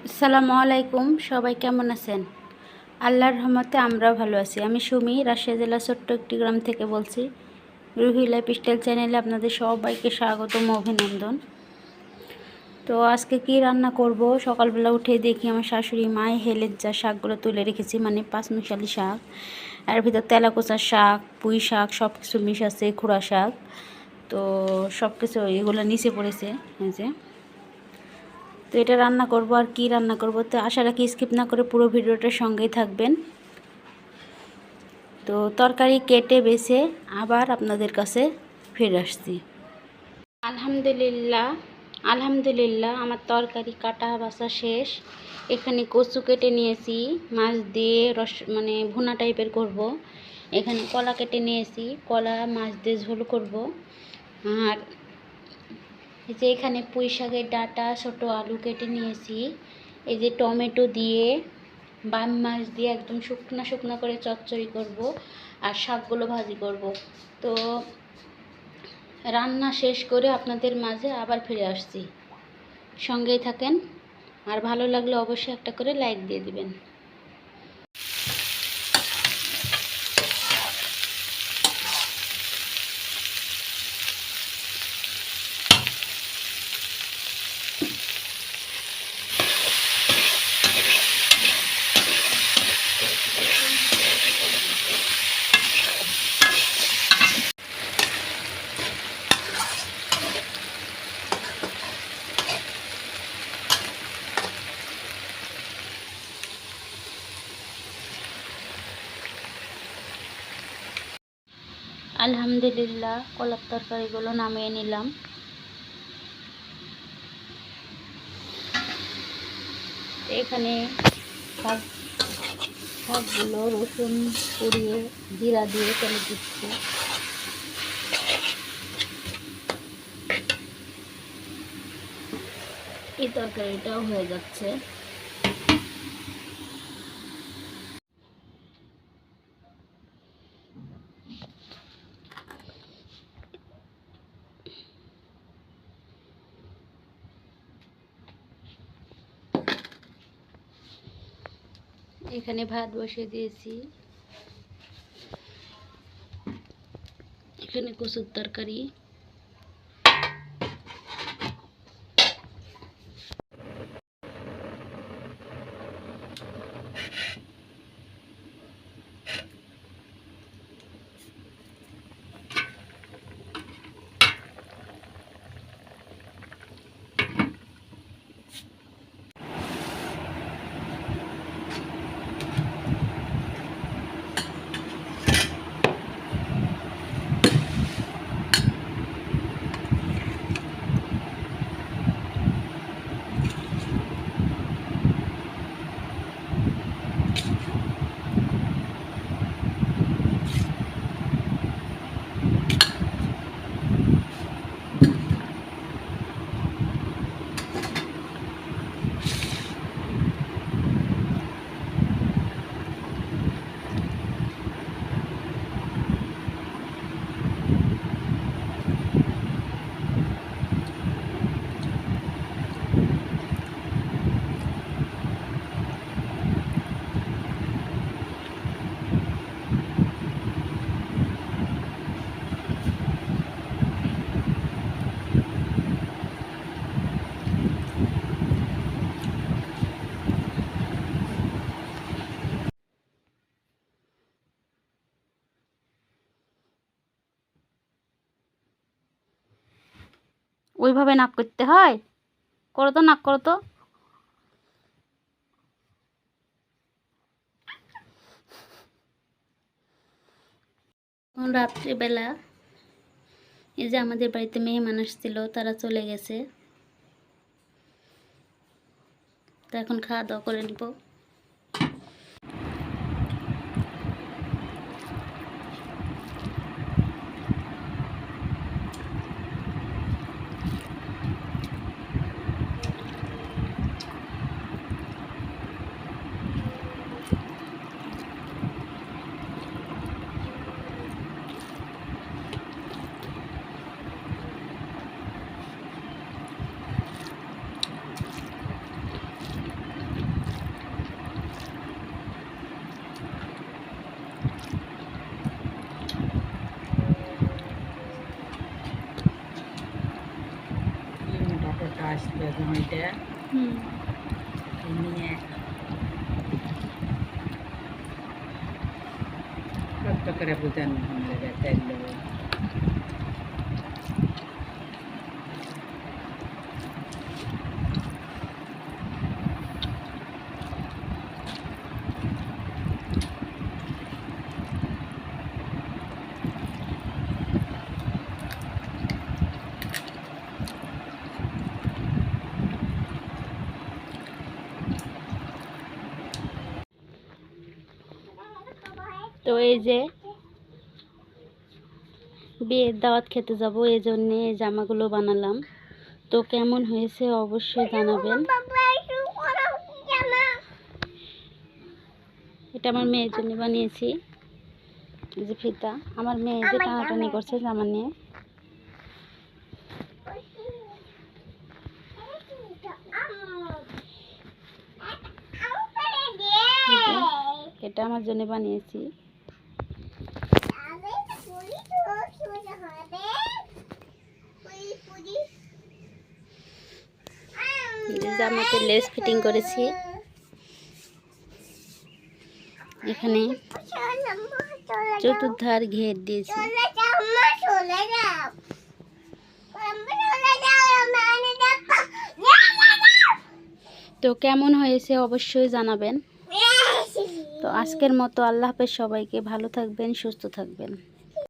আসসালামু আলাইকুম, সবাই কেমন আছেন? আল্লাহর রহমতে আমরা ভালো আছি। আমি সুমি, রাজশাহী জেলার ছোট্ট একটি গ্রাম থেকে বলছি। রুহি লাইফস্টাইল চ্যানেলে আপনাদের সবাইকে স্বাগতম ও অভিনন্দন। তো আজকে কি রান্না করব? সকালবেলা উঠে দেখি আমার শাশুড়ি মায় হেলের যা শাকগুলো তুলে রেখেছি, মানে পাঁচমিশালি শাক, এর ভিতর তেলাকুচার শাক, পুঁই শাক, সব কিছু মিশাচ্ছে, খুড়া শাক। তো সব কিছু এগুলো নিচে পড়েছে, এই যে। তো এটা রান্না করব, আর কি রান্না করব তো আশা রাখি স্কিপ না করে পুরো ভিডিওটার সঙ্গেই থাকবেন। তো তরকারি কেটে বেছে আবার আপনাদের কাছে ফিরে আসছি। আলহামদুলিল্লাহ আলহামদুলিল্লাহ আমার তরকারি কাটা বাছা শেষ। এখানে কচু কেটে নিয়েছি, মাছ দিয়ে রস মানে ভুনা টাইপের করব। এখানে কলা কেটে নিয়েছি, কলা মাছ দিয়ে ঝোল করব। আর এই যে এখানে পুঁই শাকের ডাঁটা, ছোটো আলু কেটে নিয়েছি। এই যে টমেটো দিয়ে, বাম মাছ দিয়ে একদম শুকনা শুকনা করে চচ্চড়ি করব, আর শাকগুলো ভাজি করব। তো রান্না শেষ করে আপনাদের মাঝে আবার ফিরে আসছি, সঙ্গেই থাকেন। আর ভালো লাগলে অবশ্যই একটা করে লাইক দিয়ে দিবেন। আলহামদুলিল্লাহ কলার তরকারিগুলো নামিয়ে নিলাম। এখানে শাকগুলো রসুন পুড়িয়ে জিরা দিয়ে তেলে দিচ্ছি। এই তরকারিটাও হয়ে যাচ্ছে। এখানে ভাত বসিয়ে দিয়েছি। এখানে কচুর তরকারি। ওইভাবে নাক করতে হয়? করো তো, নাক করো তো। এখন রাত্রিবেলা এই যে আমাদের বাড়িতে মেহমান আসছিল, তারা চলে গেছে। তো এখন খাওয়া দাওয়া করে নিব। এটা নিয়ে কত করে বোঝানো লাগে তেল তো এই যে বিয়ের দাওয়াত খেতে যাব, এই জন্যে এই জামাগুলো বানালাম। তো কেমন হয়েছে অবশ্যই জানাবেন। এটা আমার মেয়ের জন্য বানিয়েছি। এই যে ফিতা, আমার মেয়ে যে টানাটানি করছে জামা নিয়ে। এটা আমার জন্য বানিয়েছি। জামাতে লেস ফিটিং করেছি। এখানে চতুর্ধার ঘের দিয়েছি। তো কেমন হয়েছে অবশ্যই জানাবেন। তো আজকের মতো আল্লাহ হাফেজ, সবাইকে ভালো থাকবেন, সুস্থ থাকবেন।